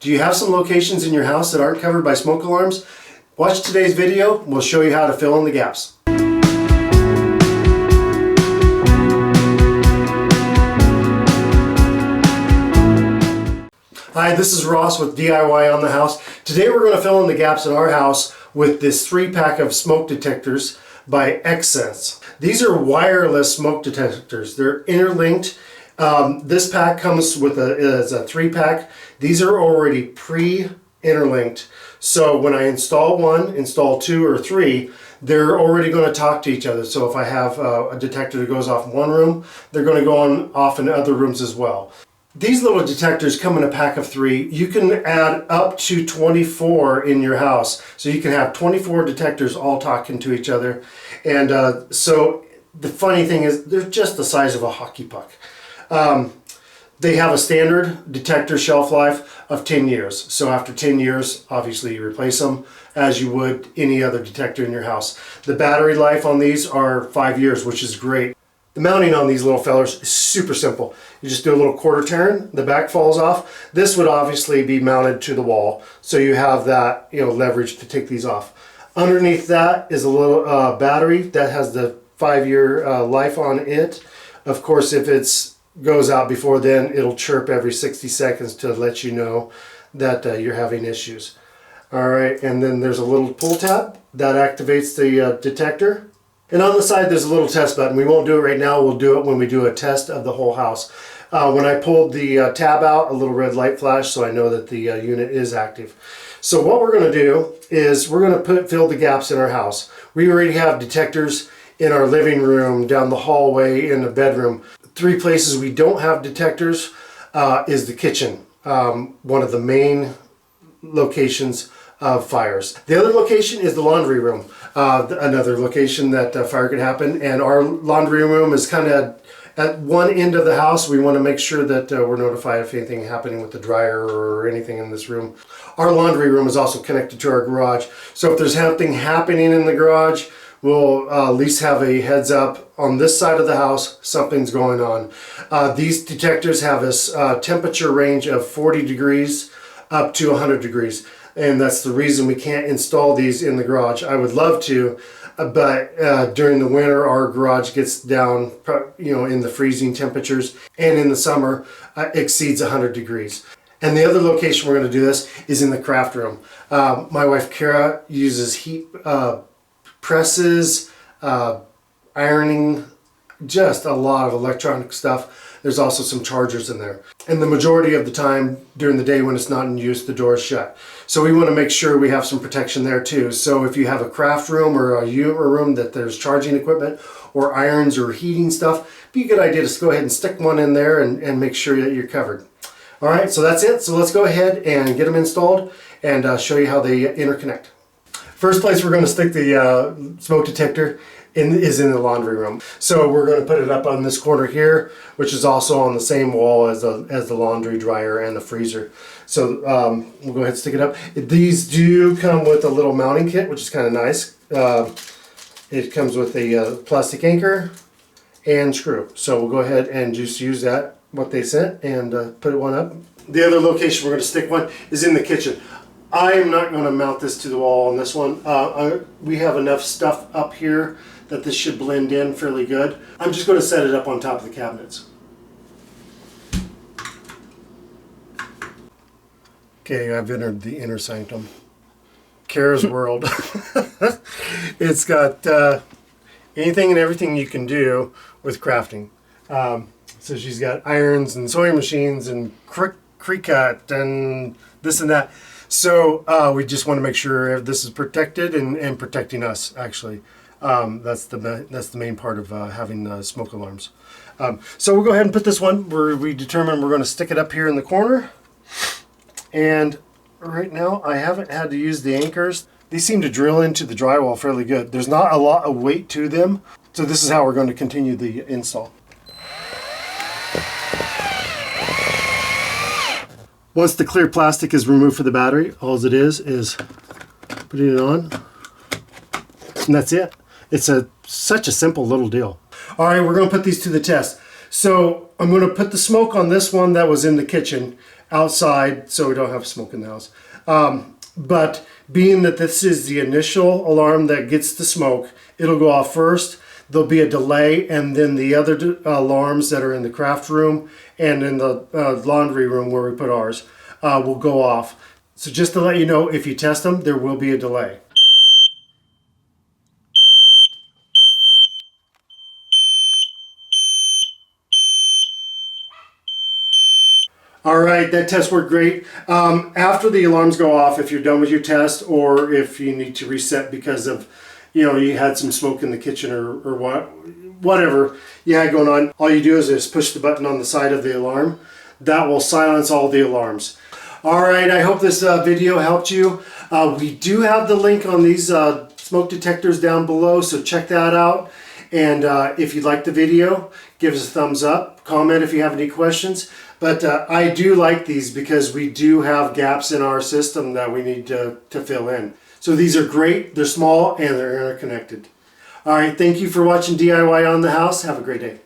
Do you have some locations in your house that aren't covered by smoke alarms? Watch today's video. We'll show you how to fill in the gaps. Hi, this is Ross with DIY on the House. Today we're going to fill in the gaps in our house with this 3-pack of smoke detectors by xsense. These are wireless smoke detectors. They're interlinked. This pack comes with a 3-pack. These are already pre-interlinked. So when I install one, install 2 or 3, they're already going to talk to each other. So if I have a detector that goes off in one room, they're going to go off in other rooms as well. These little detectors come in a pack of 3. You can add up to 24 in your house. So you can have 24 detectors all talking to each other. And so the funny thing is they're just the size of a hockey puck. They have a standard detector shelf life of 10 years. So after 10 years, obviously you replace them as you would any other detector in your house. The battery life on these are 5 years, which is great. The mounting on these little fellers is super simple. You just do a little quarter turn, the back falls off. This would obviously be mounted to the wall, so you have that, leverage to take these off. Underneath that is a little battery that has the 5-year life on it. Of course, if it goes out before then, it'll chirp every 60 seconds to let you know that you're having issues. All right, and then there's a little pull tab that activates the detector. And on the side there's a little test button. We won't do it right now, we'll do it when we do a test of the whole house. When I pulled the tab out, a little red light flashed, so I know that the unit is active. So what we're going to do is we're going to fill the gaps in our house. We already have detectors in our living room, down the hallway, in the bedroom. 3 places we don't have detectors is the kitchen, one of the main locations of fires. The other location is the laundry room, another location that fire could happen. And our laundry room is kind of at one end of the house. We want to make sure that we're notified if anything happening with the dryer or anything in this room. Our laundry room is also connected to our garage. So if there's something happening in the garage, we'll at least have a heads up on this side of the house, something's going on. These detectors have a temperature range of 40 degrees up to 100 degrees. And that's the reason we can't install these in the garage. I would love to, but during the winter our garage gets down, in the freezing temperatures, and in the summer exceeds 100 degrees. And the other location we're going to do this is in the craft room. My wife Kara uses heat presses, ironing, just a lot of electronic stuff. There's also some chargers in there. And the majority of the time during the day when it's not in use, the door is shut. So we want to make sure we have some protection there too. So if you have a craft room or a unit room that there's charging equipment or irons or heating stuff, it'd be a good idea to go ahead and stick one in there and make sure that you're covered. All right, so that's it. So let's go ahead and get them installed and show you how they interconnect. First place we're going to stick the smoke detector is in the laundry room. So we're going to put it up on this corner here, which is also on the same wall as the laundry dryer and the freezer. So we'll go ahead and stick it up. These do come with a little mounting kit, which is kind of nice. It comes with a plastic anchor and screw. So we'll go ahead and just use that, what they sent, and put one up. The other location we're going to stick one is in the kitchen. I am not going to mount this to the wall on this one. We have enough stuff up here that this should blend in fairly good. I'm just going to set it up on top of the cabinets. Okay, I've entered the inner sanctum. Kara's world. It's got anything and everything you can do with crafting. So she's got irons and sewing machines and Cricut and this and that. So we just want to make sure this is protected and protecting us, actually. That's the main part of having smoke alarms. So we'll go ahead and put this one where we determine we're going to stick it up here in the corner. And right now I haven't had to use the anchors. These seem to drill into the drywall fairly good. There's not a lot of weight to them. So this is how we're going to continue the install. Once the clear plastic is removed for the battery, all it is putting it on, and that's it. It's such a simple little deal. All right, we're going to put these to the test. So I'm going to put the smoke on this one that was in the kitchen outside so we don't have smoke in the house. But being that this is the initial alarm that gets the smoke, it'll go off first. There'll be a delay, and then the other alarms that are in the craft room and in the laundry room where we put ours will go off. So just to let you know, if you test them, there will be a delay. All right, that test worked great. After the alarms go off, if you're done with your test, or if you need to reset because of, you had some smoke in the kitchen or whatever you had going on, all you do is just push the button on the side of the alarm. That will silence all the alarms. All right, I hope this video helped you. We do have the link on these smoke detectors down below, so check that out. And if you like the video, give us a thumbs up. Comment if you have any questions. But I do like these because we do have gaps in our system that we need to fill in. So these are great, they're small, and they're interconnected. All right, thank you for watching DIY on the House. Have a great day.